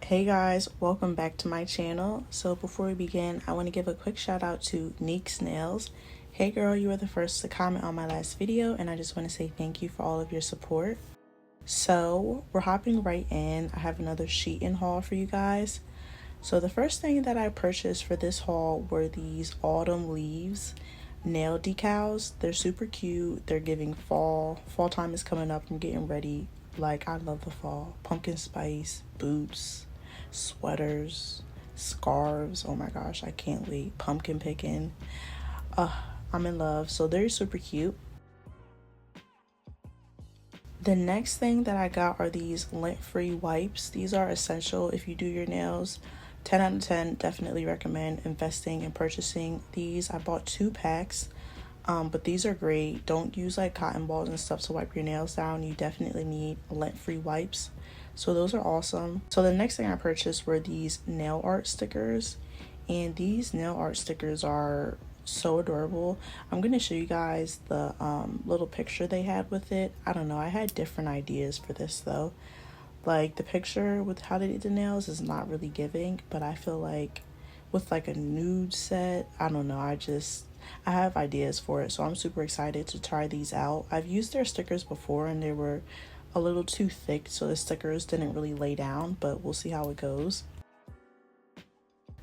Hey guys, welcome back to my channel. So before we begin, I want to give a quick shout out to Neek's Nails. Hey girl, you were the first to comment on my last video and I just want to say thank you for all of your support. So we're hopping right in. I have another Shein haul for you guys. So the first thing that I purchased for this haul were these autumn leaves nail decals. They're super cute. They're giving fall. Fall time is coming up. I'm getting ready. Like, I love the fall. Pumpkin spice, boots, sweaters, scarves. Oh my gosh, I can't wait. Pumpkin picking. I'm in love. So they're super cute. The next thing that I got are these lint-free wipes. These are essential if you do your nails. 10 out of 10, definitely recommend investing and purchasing these. I bought 2 packs, but these are great. Don't use like cotton balls and stuff to wipe your nails down. You definitely need lint-free wipes. So those are awesome. So the next thing I purchased were these nail art stickers, and these nail art stickers are so adorable. I'm gonna show you guys the little picture they had with it. I don't know, I had different ideas for this though. Like the picture with how they did the nails is not really giving, but I feel like with like a nude set, I don't know, I have ideas for it. So I'm super excited to try these out. I've used their stickers before and they were a little too thick, so the stickers didn't really lay down, but we'll see how it goes.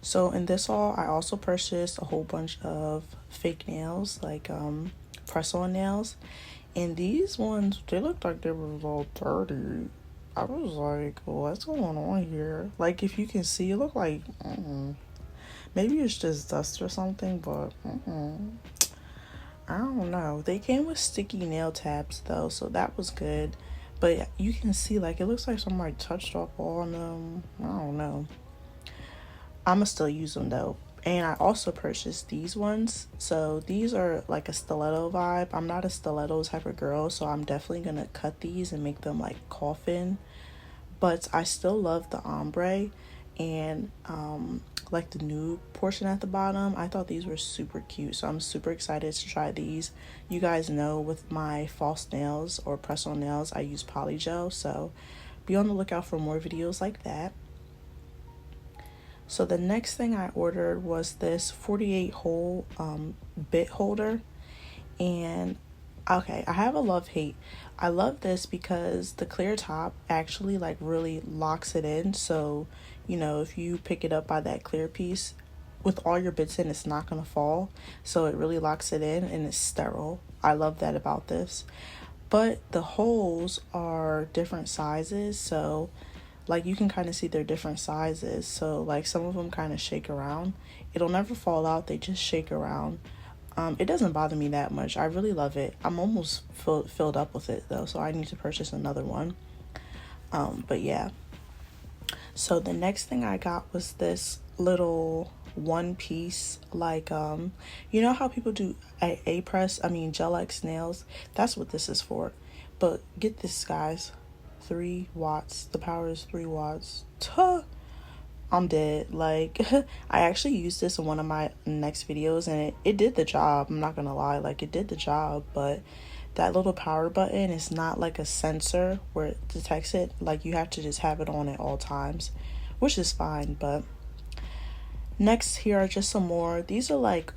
So in this haul, I also purchased a whole bunch of fake nails, like press-on nails, and these ones, they looked like they were all dirty. I was like, what's going on here? Like, if you can see, it looked like maybe it's just dust or something, but I don't know. They came with sticky nail tabs though, so that was good. But you can see, like, it looks like somebody touched up on them. I don't know. I'ma still use them though. And I also purchased these ones. So these are like a stiletto vibe. I'm not a stiletto type of girl, so I'm definitely gonna cut these and make them like coffin. But I still love the ombre and like the nude portion at the bottom. I thought these were super cute, so I'm super excited to try these. You guys know with my false nails or press-on nails, I use POLYGEL, so be on the lookout for more videos like that. So the next thing I ordered was this 48 hole bit holder, and okay, I have a love-hate. I love this because the clear top actually like really locks it in, so you know, if you pick it up by that clear piece with all your bits in, it's not gonna fall, so it really locks it in and it's sterile. I love that about this. But the holes are different sizes, so like you can kind of see they're different sizes, so like some of them kind of shake around. It'll never fall out, they just shake around. It doesn't bother me that much. I really love it. I'm almost filled up with it though, so I need to purchase another one. But yeah, so the next thing I got was this little one piece, like you know how people do gel X nails? That's what this is for. But get this, guys, 3 watts. The power is 3 watts. Tuh. I'm dead. Like I actually used this in one of my next videos and it did the job. I'm not gonna lie, like it did the job, but that little power button is not like a sensor where it detects it. Like you have to just have it on at all times, which is fine. But next, here are just some more. These are like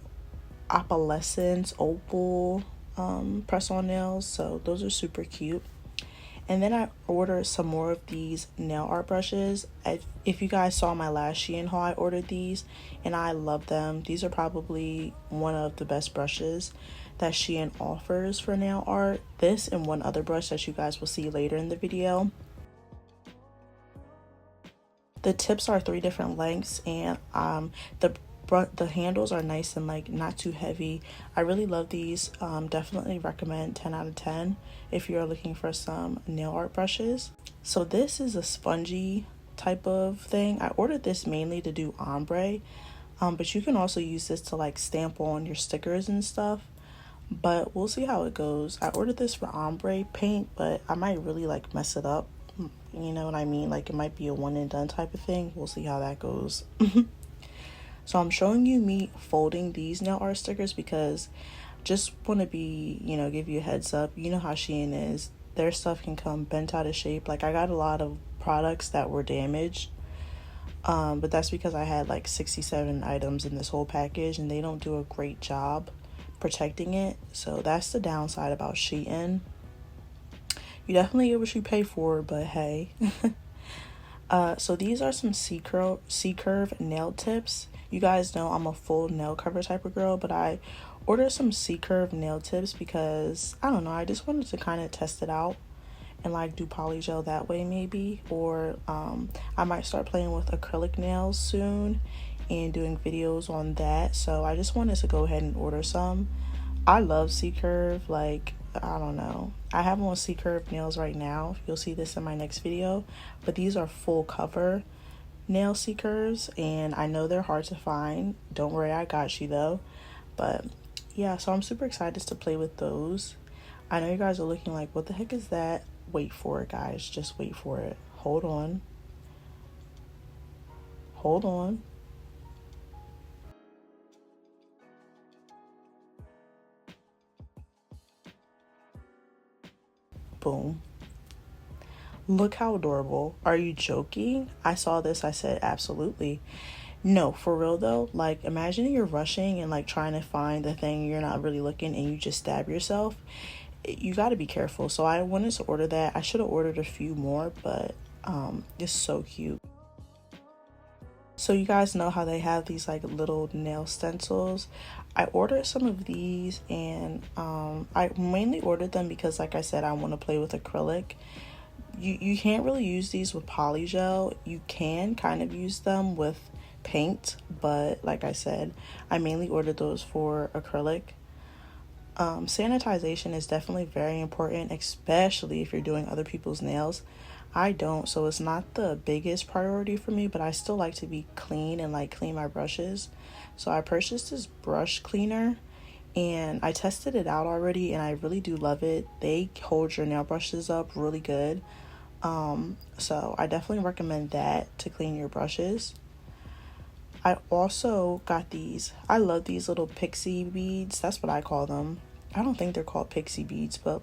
Appalescence Opal press-on nails, so those are super cute. And then I ordered some more of these nail art brushes. If you guys saw my last Shein haul, I ordered these and I love them. These are probably one of the best brushes that Shein offers for nail art. This and one other brush that you guys will see later in the video. The tips are 3 different lengths, and the handles are nice and like not too heavy. I really love these. Definitely recommend 10 out of 10 if you're looking for some nail art brushes. So this is a spongy type of thing. I ordered this mainly to do ombre, but you can also use this to like stamp on your stickers and stuff, but we'll see how it goes. I ordered this for ombre paint, but I might really like mess it up, you know what I mean? Like it might be a one and done type of thing. We'll see how that goes. So I'm showing you me folding these nail art stickers because just want to be, you know, give you a heads up. You know how Shein is. Their stuff can come bent out of shape. Like I got a lot of products that were damaged But that's because I had like 67 items in this whole package and they don't do a great job protecting it. So that's the downside about Shein. You definitely get what you pay for, but hey. So these are some C-curve nail tips. You guys know I'm a full nail cover type of girl, but I ordered some C-curve nail tips because, I don't know, I just wanted to kind of test it out and like do polygel that way maybe. Or I might start playing with acrylic nails soon and doing videos on that. So I just wanted to go ahead and order some. I love C-curve, like, I don't know. I have on C-curve nails right now. You'll see this in my next video. But these are full cover nail C-curves, and I know they're hard to find. Don't worry, I got you though. But yeah, so I'm super excited to play with those. I know you guys are looking like, what the heck is that? Wait for it, guys. Just wait for it. Hold on. Hold on. Boom. Look how adorable. Are you joking? I saw this, I said absolutely. No, for real though, like imagine you're rushing and like trying to find the thing, you're not really looking and you just stab yourself. You got to be careful. So I wanted to order that. I should have ordered a few more, but it's so cute. So you guys know how they have these like little nail stencils. I ordered some of these, and I mainly ordered them because, like I said, I want to play with acrylic. You can't really use these with polygel. You can kind of use them with paint, but like I said, I mainly ordered those for acrylic. Sanitization is definitely very important, especially if you're doing other people's nails. I don't, so it's not the biggest priority for me, but I still like to be clean and like clean my brushes. So I purchased this brush cleaner and I tested it out already and I really do love it. They hold your nail brushes up really good. So I definitely recommend that to clean your brushes. I also got these. I love these little pixie beads. That's what I call them. I don't think they're called pixie beads, but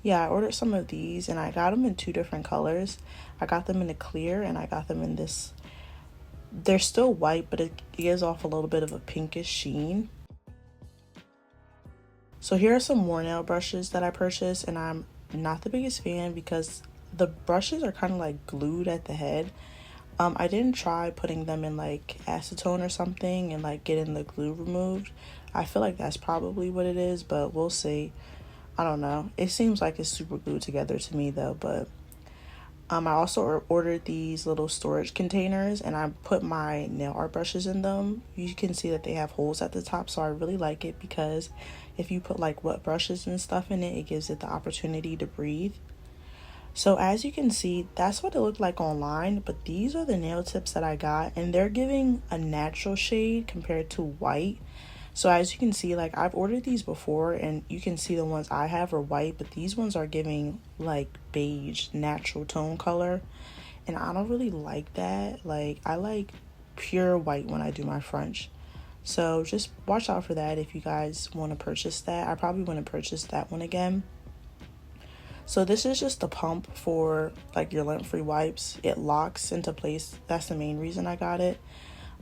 yeah, I ordered some of these and I got them in two different colors. I got them in a clear and I got them in this. They're still white, but it gives off a little bit of a pinkish sheen. So here are some more nail brushes that I purchased, and I'm not the biggest fan because the brushes are kind of like glued at the head. I didn't try putting them in like acetone or something and like getting the glue removed. I feel like that's probably what it is, but we'll see. I don't know. It seems like it's super glued together to me though, but I also ordered these little storage containers and I put my nail art brushes in them. You can see that they have holes at the top, so I really like it because if you put like wet brushes and stuff in it, it gives it the opportunity to breathe. So as you can see, that's what it looked like online, but these are the nail tips that I got and they're giving a natural shade compared to white. So as you can see, like I've ordered these before and you can see the ones I have are white, but these ones are giving like beige natural tone color. And I don't really like that. Like I like pure white when I do my French. So just watch out for that if you guys want to purchase that. I probably want to purchase that one again. So this is just the pump for like your lint-free wipes. It locks into place. That's the main reason I got it.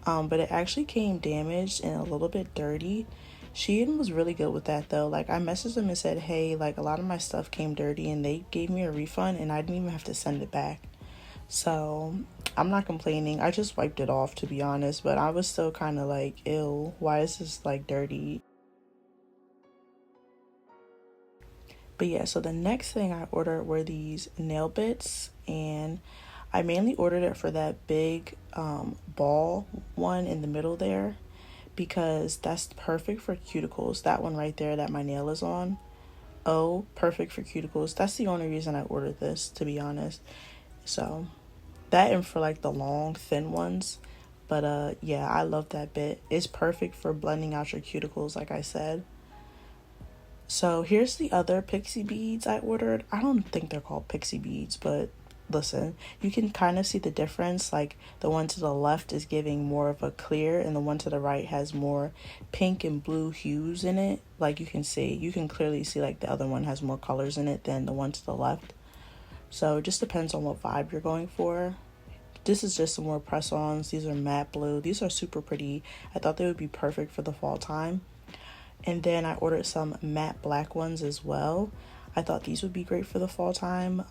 But it actually came damaged and a little bit dirty. Shein was really good with that though. Like I messaged them and said, hey, like a lot of my stuff came dirty, and they gave me a refund and I didn't even have to send it back. So I'm not complaining. I just wiped it off, to be honest, but I was still kind of like, ew, why is this like dirty? But yeah, so the next thing I ordered were these nail bits, and I mainly ordered it for that big ball one in the middle there because that's perfect for cuticles. That one right there that my nail is on. Oh, perfect for cuticles. That's the only reason I ordered this, to be honest. So that and for like the long thin ones. But yeah, I love that bit. It's perfect for blending out your cuticles, like I said. So here's the other pixie beads I ordered. I don't think they're called pixie beads, but listen, you can kind of see the difference. Like the one to the left is giving more of a clear and the one to the right has more pink and blue hues in it. Like you can clearly see like the other one has more colors in it than the one to the left. So it just depends on what vibe you're going for. this is just some more press-ons. These are matte blue. These are super pretty. I thought they would be perfect for the fall time. And then I ordered some matte black ones as well. I thought these would be great for the fall time.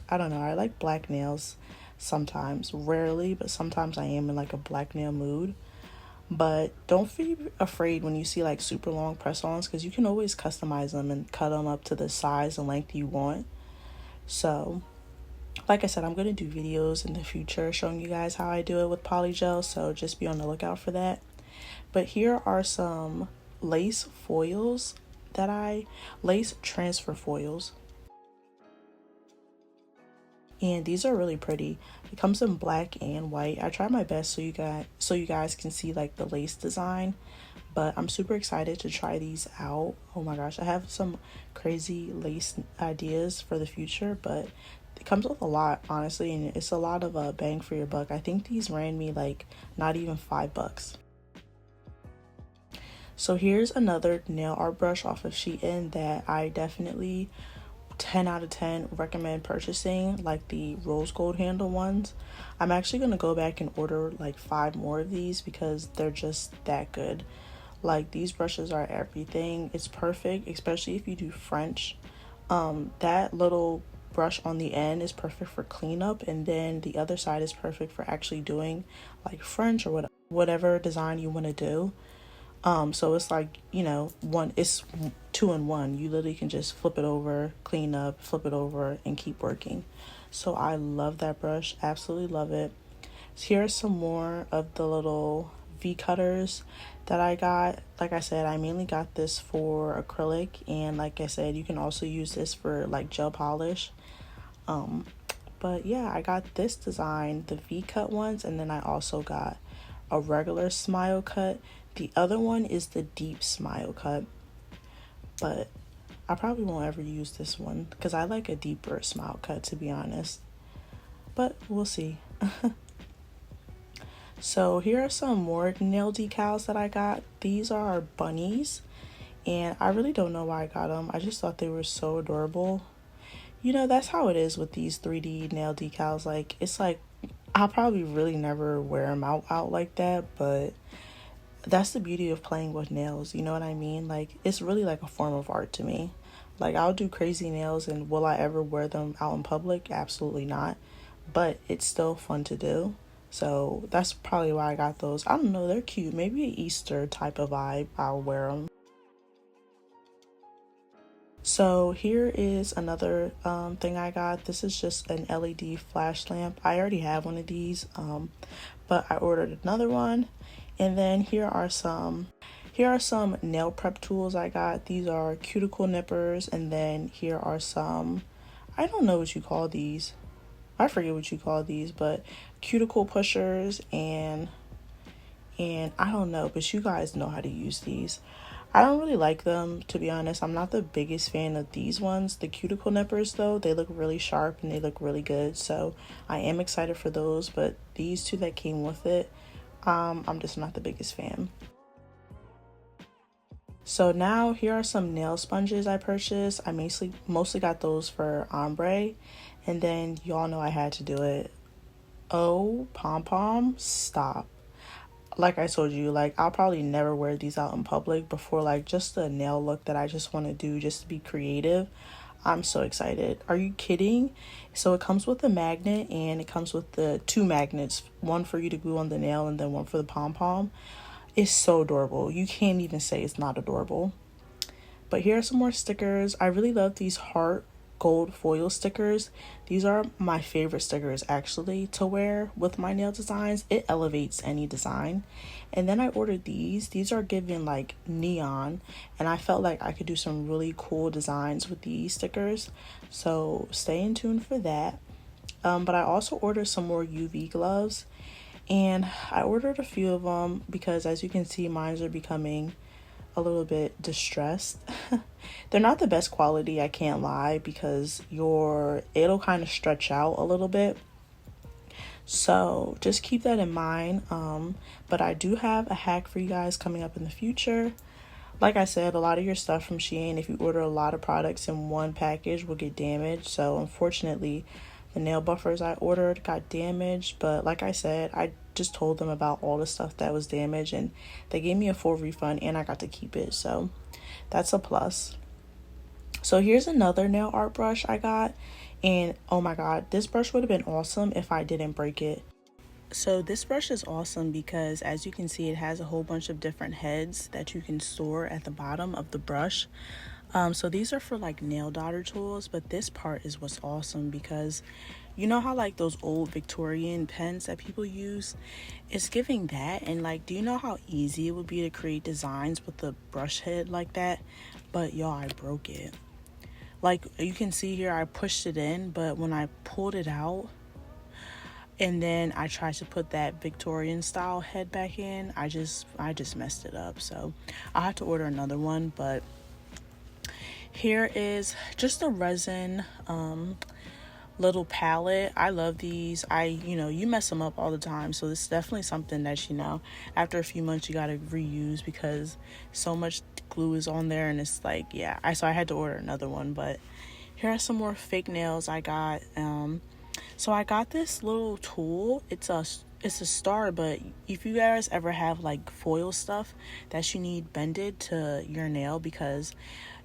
I don't know, I like black nails sometimes, rarely, but sometimes I am in like a black nail mood. But don't be afraid when you see like super long press-ons, because you can always customize them and cut them up to the size and length you want. So like I said, I'm going to do videos in the future showing you guys how I do it with POLYGEL, so just be on the lookout for that. But here are some lace foils lace transfer foils. And these are really pretty. It comes in black and white. I tried my best so you guys can see like the lace design, but I'm super excited to try these out. Oh my gosh, I have some crazy lace ideas for the future, but it comes with a lot, honestly, and it's a lot of bang for your buck. I think these ran me like not even $5. So here's another nail art brush off of Shein that I definitely 10 out of 10 recommend purchasing, like the rose gold handle ones. I'm actually going to go back and order like 5 more of these because they're just that good. Like, these brushes are everything. It's perfect, especially if you do French. That little brush on the end is perfect for cleanup, and then the other side is perfect for actually doing like French or whatever design you want to do. So it's like, you know, it's 2 in 1. You literally can just flip it over, clean up, flip it over, and keep working. So I love that brush, absolutely love it. So here are some more of the little V cutters that I got. Like I said, I mainly got this for acrylic, and like I said, you can also use this for like gel polish. But yeah, I got this design, the V cut ones, and then I also got a regular smile cut. The other one is the deep smile cut, but I probably won't ever use this one because I like a deeper smile cut, to be honest, but we'll see. So here are some more nail decals that I got. These are bunnies, and I really don't know why I got them. I just thought they were so adorable. You know, that's how it is with these 3D nail decals. Like, it's like I'll probably really never wear them out like that, but that's the beauty of playing with nails, you know what I mean? Like, it's really like a form of art to me. Like, I'll do crazy nails, and will I ever wear them out in public? Absolutely not. But it's still fun to do. So that's probably why I got those. I don't know, they're cute. Maybe an Easter type of vibe, I'll wear them. So here is another thing I got. This is just an LED flash lamp. I already have one of these, but I ordered another one. And then here are some nail prep tools I got. These are Cuticle Nippers, and then here are some, I don't know what you call these. I forget what you call these, but Cuticle Pushers, and I don't know, but you guys know how to use these. I don't really like them, to be honest. I'm not the biggest fan of these ones. The Cuticle Nippers, though, they look really sharp and they look really good, so I am excited for those. But these two that came with it, I'm just not the biggest fan. So now here are some nail sponges I purchased. I mostly got those for ombre, and then y'all know I had to do it. Oh, pom-pom, stop. Like I told you, like, I'll probably never wear these out in public before, like, just a nail look that I just want to do just to be creative. I'm so excited. Are you kidding? So it comes with a magnet, and it comes with the 2 magnets, one for you to glue on the nail and then one for the pom-pom. It's so adorable. You can't even say it's not adorable. But here are some more stickers. I really love these heart gold foil stickers. These are my favorite stickers actually to wear with my nail designs. It elevates any design. And then I ordered these. These are given like neon, and I felt like I could do some really cool designs with these stickers. So stay in tune for that. But I also ordered some more UV gloves, and I ordered a few of them because, as you can see, mine are becoming a little bit distressed. They're not the best quality, I can't lie, because it'll kind of stretch out a little bit. So just keep that in mind. But I do have a hack for you guys coming up in the future. Like I said, a lot of your stuff from Shein, if you order a lot of products in one package, will get damaged. So unfortunately, The nail buffers I ordered got damaged, but like I said, I just told them about all the stuff that was damaged and they gave me a full refund and I got to keep it. So that's a plus. So here's another nail art brush I got, and oh my god, this brush would have been awesome if I didn't break it. So this brush is awesome because, as you can see, it has a whole bunch of different heads that you can store at the bottom of the brush. So these are for like nail daughter tools, but this part is what's awesome because you know how like those old Victorian pens that people use, it's giving that. And like, do you know how easy it would be to create designs with the brush head like that? But y'all, I broke it. Like you can see here, I pushed it in, but when I pulled it out and then I tried to put that Victorian style head back in, I just messed it up. So I'll have to order another one. But here is just a resin little palette. I love these. You mess them up all the time, so this is definitely something that after a few months you gotta reuse because so much glue is on there, and it's like, yeah, so I had to order another one. But here are some more fake nails I got. So I got this little tool. It's a star, but if you guys ever have like foil stuff that you need bended to your nail because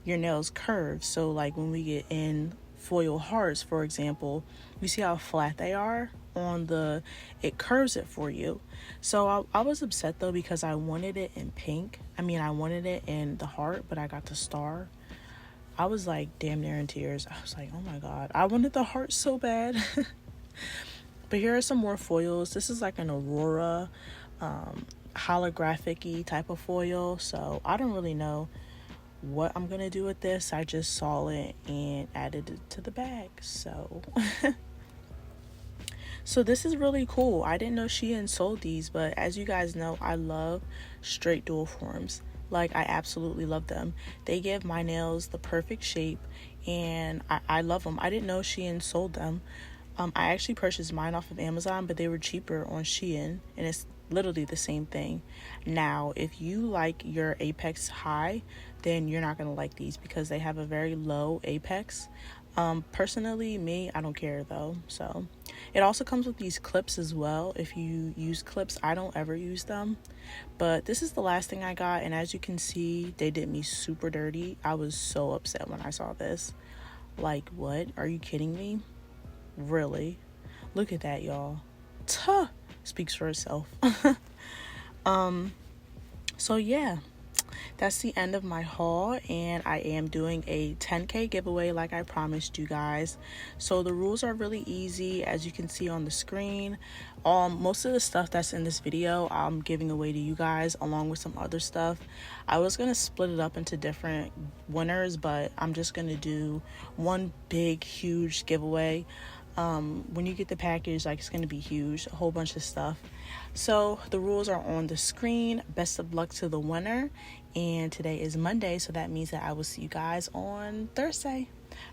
your nails curve, so like when we get in foil hearts, for example, you see how flat they are on it curves it for you. So I was upset though because I wanted it in pink. I wanted it in the heart, but I got the star. I was like damn near in tears. I was like, oh my god, I wanted the heart so bad. But here are some more foils. This is like an Aurora holographic-y type of foil, so I don't really know what I'm gonna do with this. I just saw it and added it to the bag. So so this is really cool. I didn't know Shein sold these, but as you guys know, I love straight dual forms. Like, I absolutely love them. They give my nails the perfect shape, and I love them. I didn't know Shein sold them. I actually purchased mine off of Amazon, but they were cheaper on Shein, and it's literally the same thing. Now, if you like your apex high, then you're not going to like these because they have a very low apex. Personally, me, I don't care though. So it also comes with these clips as well. If you use clips, I don't ever use them. But this is the last thing I got, and as you can see, they did me super dirty. I was so upset when I saw this. Like, what? Are you kidding me? Really? Look at that, y'all. Tuh! Speaks for itself. So yeah, that's the end of my haul, and I am doing a 10K giveaway like I promised you guys. So the rules are really easy, as you can see on the screen. Most of the stuff that's in this video I'm giving away to you guys, along with some other stuff. I was gonna split it up into different winners, but I'm just gonna do one big huge giveaway. When you get the package, like, it's gonna be huge, a whole bunch of stuff. So the rules are on the screen. Best of luck to the winner, and today is Monday, so that means that I will see you guys on Thursday.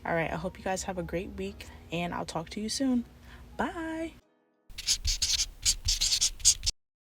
All right, I hope you guys have a great week, and I'll talk to you soon. Bye.